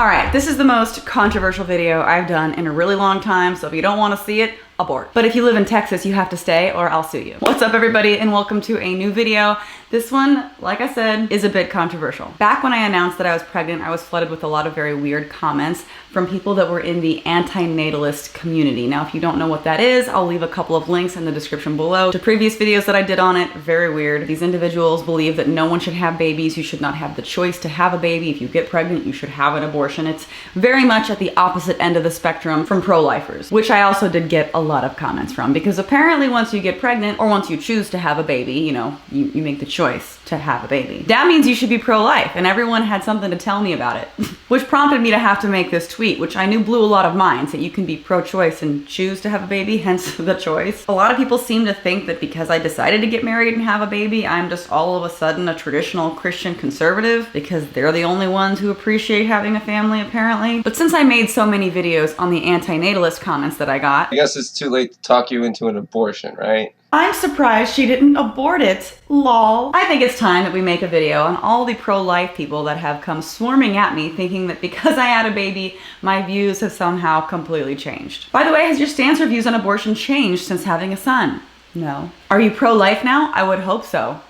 All right, this is the most controversial video I've done in a really long time, so if you don't want to see it, abort. But if you live in Texas, you have to stay or I'll sue you. What's up everybody and welcome to a new video. This one, like I said, is a bit controversial. Back when I announced that I was pregnant, I was flooded with a lot of very weird comments from people that were in the anti-natalist community. Now, if you don't know what that is, I'll leave a couple of links in the description below to previous videos that I did on it. Very weird. These individuals believe that no one should have babies. You should not have the choice to have a baby. If you get pregnant, you should have an abortion. It's very much at the opposite end of the spectrum from pro-lifers, which I also did get a lot of comments from, because apparently once you get pregnant or once you choose to have a baby, you know, you make the choice to have a baby. That means you should be pro-life, and everyone had something to tell me about it, which prompted me to have to make this tweet, which I knew blew a lot of minds, that you can be pro-choice and choose to have a baby, hence the choice. A lot of people seem to think that because I decided to get married and have a baby, I'm just all of a sudden a traditional Christian conservative, because they're the only ones who appreciate having a family apparently. But since I made so many videos on the anti-natalist comments that I got, I guess it's too late to talk you into an abortion, right? I'm surprised she didn't abort it, lol. I think it's time that we make a video on all the pro-life people that have come swarming at me thinking that because I had a baby, my views have somehow completely changed. By the way, has your stance or views on abortion changed since having a son? No. Are you pro-life now? I would hope so.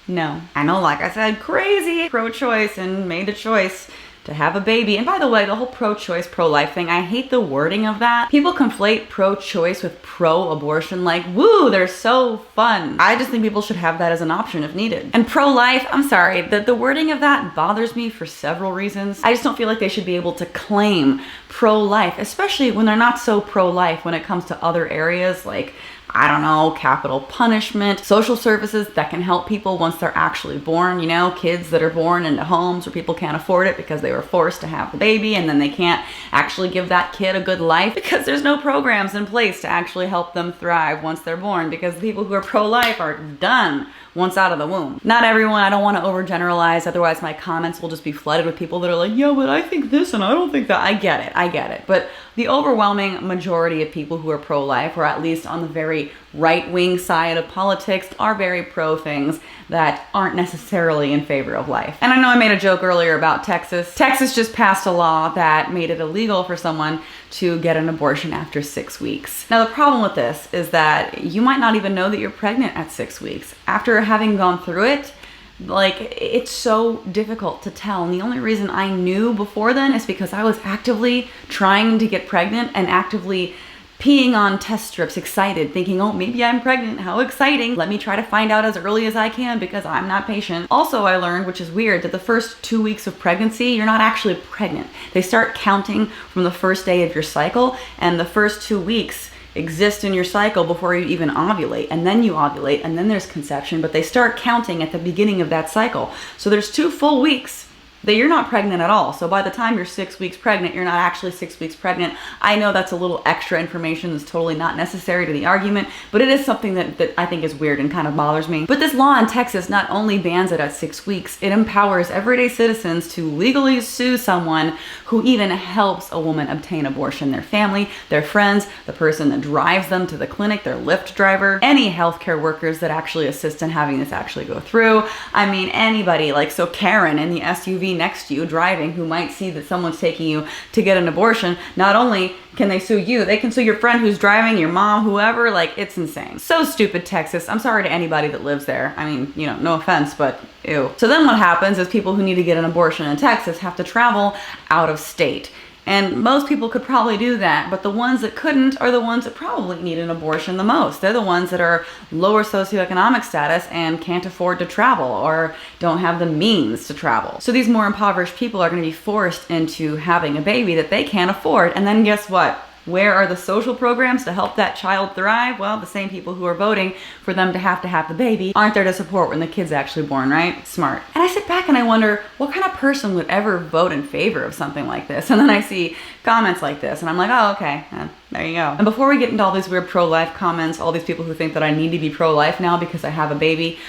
No. I know, like I said, crazy pro-choice and made the choice to have a baby. And by the way, the whole pro-choice, pro-life thing, I hate the wording of that. People conflate pro-choice with pro-abortion like, woo, they're so fun. I just think people should have that as an option if needed. And pro-life, I'm sorry, the wording of that bothers me for several reasons. I just don't feel like they should be able to claim pro-life, especially when they're not so pro-life when it comes to other areas like, I don't know, capital punishment, social services that can help people once they're actually born, you know, kids that are born into homes where people can't afford it because they were forced to have the baby and then they can't actually give that kid a good life because there's no programs in place to actually help them thrive once they're born, because the people who are pro-life are done once out of the womb. Not everyone, I don't want to overgeneralize, otherwise my comments will just be flooded with people that are like, yeah, but I think this and I don't think that. I get it. But the overwhelming majority of people who are pro-life, or at least on the very right-wing side of politics, are very pro things that aren't necessarily in favor of life. And I know I made a joke earlier about Texas. Texas just passed a law that made it illegal for someone to get an abortion after 6 weeks. Now the problem with this is that you might not even know that you're pregnant at 6 weeks. After having gone through it, like, it's so difficult to tell. And the only reason I knew before then is because I was actively trying to get pregnant and actively peeing on test strips, excited, thinking, oh, maybe I'm pregnant, how exciting. Let me try to find out as early as I can because I'm not patient. Also, I learned, which is weird, that the first 2 weeks of pregnancy, you're not actually pregnant. They start counting from the first day of your cycle, and the first 2 weeks exist in your cycle before you even ovulate, and then you ovulate, and then there's conception, but they start counting at the beginning of that cycle. So there's 2 full weeks that you're not pregnant at all. So by the time you're 6 weeks pregnant, you're not actually 6 weeks pregnant. I know that's a little extra information that's totally not necessary to the argument, but it is something that I think is weird and kind of bothers me. But this law in Texas not only bans it at 6 weeks, it empowers everyday citizens to legally sue someone who even helps a woman obtain abortion. Their family, their friends, the person that drives them to the clinic, their Lyft driver, any healthcare workers that actually assist in having this actually go through. I mean, anybody, like, so Karen in the SUV next to you driving who might see that someone's taking you to get an abortion, not only can they sue you, they can sue your friend who's driving, your mom, whoever. Like, it's insane. So stupid, Texas. I'm sorry to anybody that lives there. I mean, you know, no offense, but ew. So then what happens is people who need to get an abortion in Texas have to travel out of state. And most people could probably do that, but the ones that couldn't are the ones that probably need an abortion the most. They're the ones that are lower socioeconomic status and can't afford to travel or don't have the means to travel. So these more impoverished people are going to be forced into having a baby that they can't afford. And then guess what? Where are the social programs to help that child thrive? Well, the same people who are voting for them to have the baby aren't there to support when the kid's actually born, right? Smart. And I sit back and I wonder, what kind of person would ever vote in favor of something like this? And then I see comments like this and I'm like, oh, okay, there you go. And before we get into all these weird pro-life comments, all these people who think that I need to be pro-life now because I have a baby,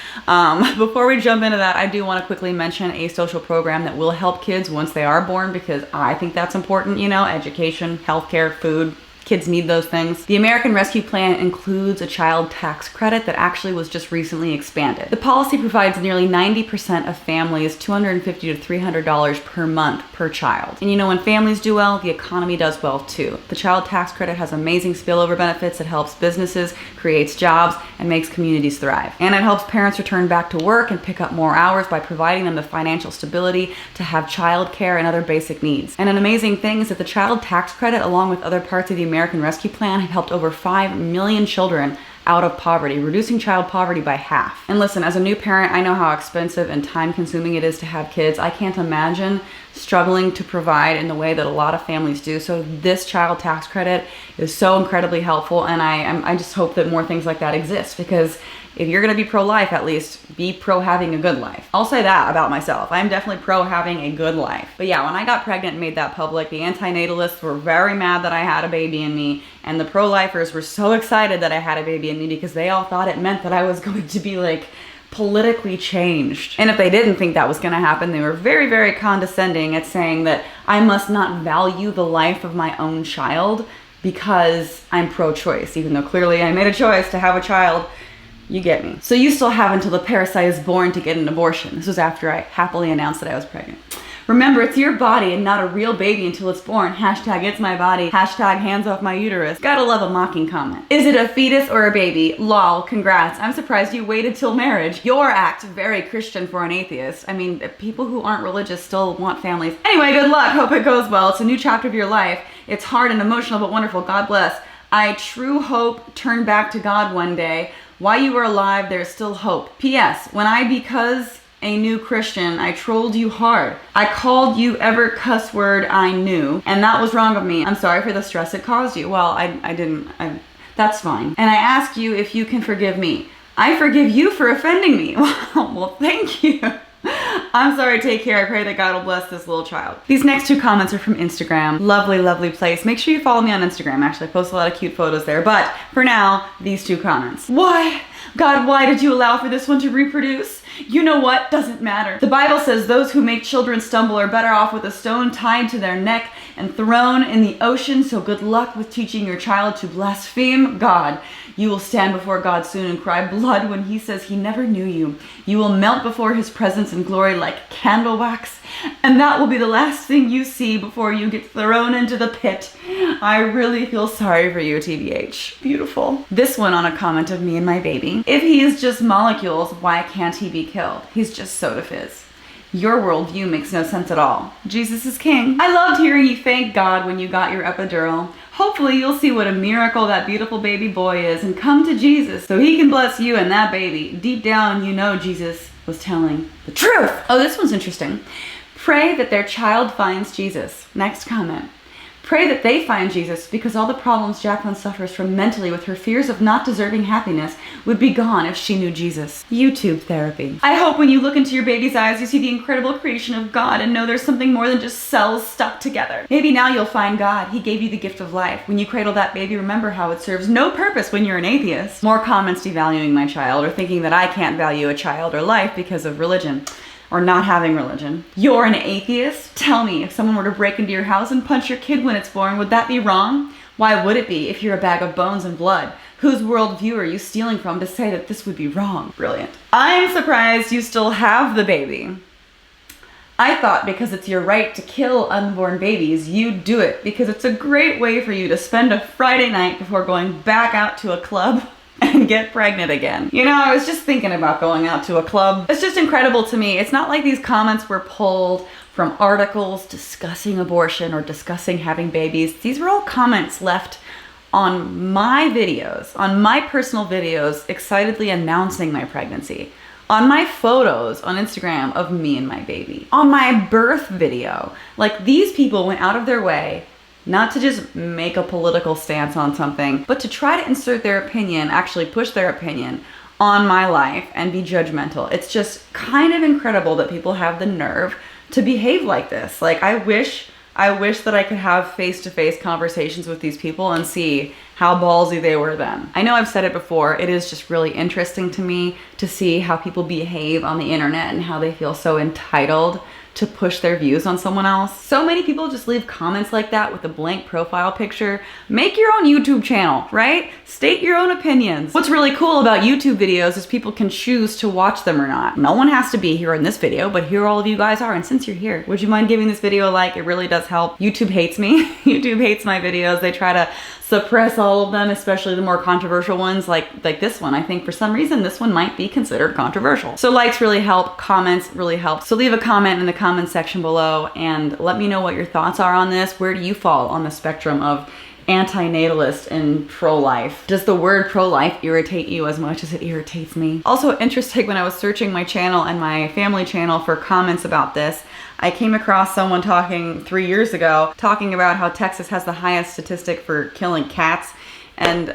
before we jump into that, I do want to quickly mention a social program that will help kids once they are born, because I think that's important, you know, education, healthcare, food, Kids need those things. The American Rescue Plan includes a child tax credit that actually was just recently expanded. The policy provides nearly 90% of families $250 to $300 per month per child. And you know, when families do well, the economy does well too. The child tax credit has amazing spillover benefits. It helps businesses, creates jobs, and makes communities thrive. And it helps parents return back to work and pick up more hours by providing them the financial stability to have childcare and other basic needs. And an amazing thing is that the child tax credit, along with other parts of the American Rescue Plan, have helped over 5 million children out of poverty, reducing child poverty by half. And listen, as a new parent, I know how expensive and time-consuming it is to have kids. I can't imagine struggling to provide in the way that a lot of families do. So this child tax credit is so incredibly helpful, and I just hope that more things like that exist, because if you're gonna be pro-life, at least be pro having a good life. I'll say that about myself. I'm definitely pro having a good life. But yeah, when I got pregnant and made that public, the antinatalists were very mad that I had a baby in me, and the pro-lifers were so excited that I had a baby in me because they all thought it meant that I was going to be like politically changed. And if they didn't think that was gonna happen, they were very, very condescending at saying that I must not value the life of my own child because I'm pro-choice, even though clearly I made a choice to have a child. You get me. So you still have until the parasite is born to get an abortion. This was after I happily announced that I was pregnant. Remember, it's your body and not a real baby until it's born. Hashtag it's my body. Hashtag hands off my uterus. Gotta love a mocking comment. Is it a fetus or a baby? Lol, congrats. I'm surprised you waited till marriage. Your act, very Christian for an atheist. I mean, people who aren't religious still want families. Anyway, good luck. Hope it goes well. It's a new chapter of your life. It's hard and emotional, but wonderful. God bless. I true hope turn back to God one day. While you were alive, there's still hope. P.S. When I because a new Christian, I trolled you hard. I called you every cuss word I knew, and that was wrong of me. I'm sorry for the stress it caused you. Well, that's fine. And I ask you if you can forgive me. I forgive you for offending me. Well, thank you. I'm sorry, take care. I pray that God will bless this little child. These next two comments are from Instagram. Lovely, lovely place. Make sure you follow me on Instagram. Actually, I post a lot of cute photos there. But for now, these two comments. Why? God, why did you allow for this one to reproduce? You know what? Doesn't matter. The Bible says those who make children stumble are better off with a stone tied to their neck and thrown in the ocean. So good luck with teaching your child to blaspheme God. You will stand before God soon and cry blood when he says he never knew you. You will melt before his presence in glory like candle wax, and that will be the last thing you see before you get thrown into the pit. I really feel sorry for you, TBH. Beautiful. This one on a comment of me and my baby. If he is just molecules, why can't he be killed? He's just soda fizz. Your worldview makes no sense at all. Jesus is king. I loved hearing you thank God when you got your epidural. Hopefully you'll see what a miracle that beautiful baby boy is and come to Jesus so he can bless you and that baby. Deep down, you know Jesus was telling the truth. Oh, this one's interesting. Pray that their child finds Jesus. Next comment. Pray that they find Jesus because all the problems Jaclyn suffers from mentally with her fears of not deserving happiness would be gone if she knew Jesus. YouTube therapy. I hope when you look into your baby's eyes, you see the incredible creation of God and know there's something more than just cells stuck together. Maybe now you'll find God. He gave you the gift of life. When you cradle that baby, remember how it serves no purpose when you're an atheist. More comments devaluing my child or thinking that I can't value a child or life because of religion. Or not having religion. You're an atheist? Tell me, if someone were to break into your house and punch your kid when it's born, would that be wrong? Why would it be if you're a bag of bones and blood? Whose worldview are you stealing from to say that this would be wrong? Brilliant. I'm surprised you still have the baby. I thought because it's your right to kill unborn babies, you'd do it because it's a great way for you to spend a Friday night before going back out to a club and get pregnant again. You know, I was just thinking about going out to a club. It's just incredible to me. It's not like these comments were pulled from articles discussing abortion or discussing having babies. These were all comments left on my videos, on my personal videos, excitedly announcing my pregnancy, on my photos on Instagram of me and my baby, on my birth video. Like, these people went out of their way not to just make a political stance on something, but to try to insert their opinion, actually push their opinion on my life and be judgmental. It's just kind of incredible that people have the nerve to behave like this. Like, I wish that I could have face-to-face conversations with these people and see how ballsy they were then. I know I've said it before, it is just really interesting to me to see how people behave on the internet and how they feel so entitled to push their views on someone else. So many people just leave comments like that with a blank profile picture. Make your own YouTube channel, right? State your own opinions. What's really cool about YouTube videos is people can choose to watch them or not. No one has to be here in this video, but here all of you guys are. And since you're here, would you mind giving this video a like? It really does help. YouTube hates me. YouTube hates my videos. They try to suppress all of them, especially the more controversial ones like this one. I think for some reason this one might be considered controversial. So likes really help, comments really help. So leave a comment in the comment section below and let me know what your thoughts are on this. Where do you fall on the spectrum of anti-natalist and pro-life? Does the word pro-life irritate you as much as it irritates me? Also interesting, when I was searching my channel and my family channel for comments about this, I came across someone talking 3 years ago, talking about how Texas has the highest statistic for killing cats. And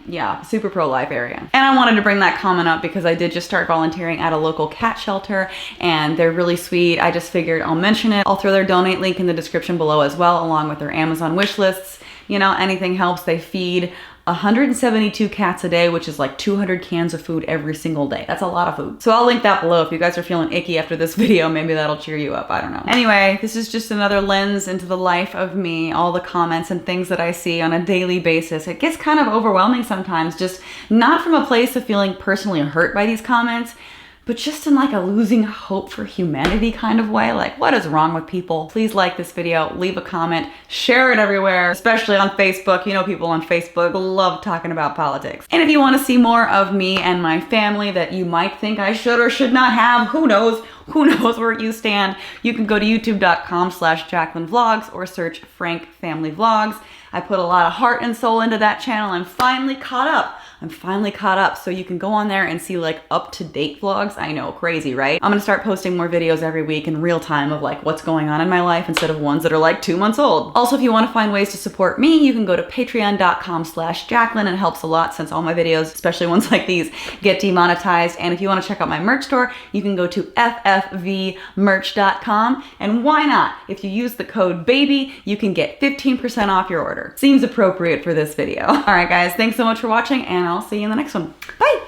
yeah, super pro-life area. And I wanted to bring that comment up because I did just start volunteering at a local cat shelter and they're really sweet. I just figured I'll mention it. I'll throw their donate link in the description below as well, along with their Amazon wish lists. You know, anything helps. They feed 172 cats a day, which is like 200 cans of food every single day. That's a lot of food. So I'll link that below if you guys are feeling icky after this video. Maybe that'll cheer you up. I don't know. Anyway, this is just another lens into the life of me, all the comments and things that I see on a daily basis. It gets kind of overwhelming sometimes, just not from a place of feeling personally hurt by these comments, but just in like a losing hope for humanity kind of way. Like, what is wrong with people? Please like this video, leave a comment, share it everywhere, especially on Facebook. You know, people on Facebook love talking about politics. And if you want to see more of me and my family that you might think I should or should not have, who knows where you stand, you can go to youtube.com/JaclynVlogs or search Frank Family Vlogs. I put a lot of heart and soul into that channel. I'm finally caught up. So you can go on there and see like up-to-date vlogs. I know, crazy, right? I'm gonna start posting more videos every week in real time of like what's going on in my life instead of ones that are like 2 months old. Also, if you wanna find ways to support me, you can go to patreon.com/Jaclyn. It helps a lot since all my videos, especially ones like these, get demonetized. And if you wanna check out my merch store, you can go to ffvmerch.com. And why not? If you use the code BABY, you can get 15% off your order. Seems appropriate for this video. All right, guys, thanks so much for watching and I'll see you in the next one. Bye.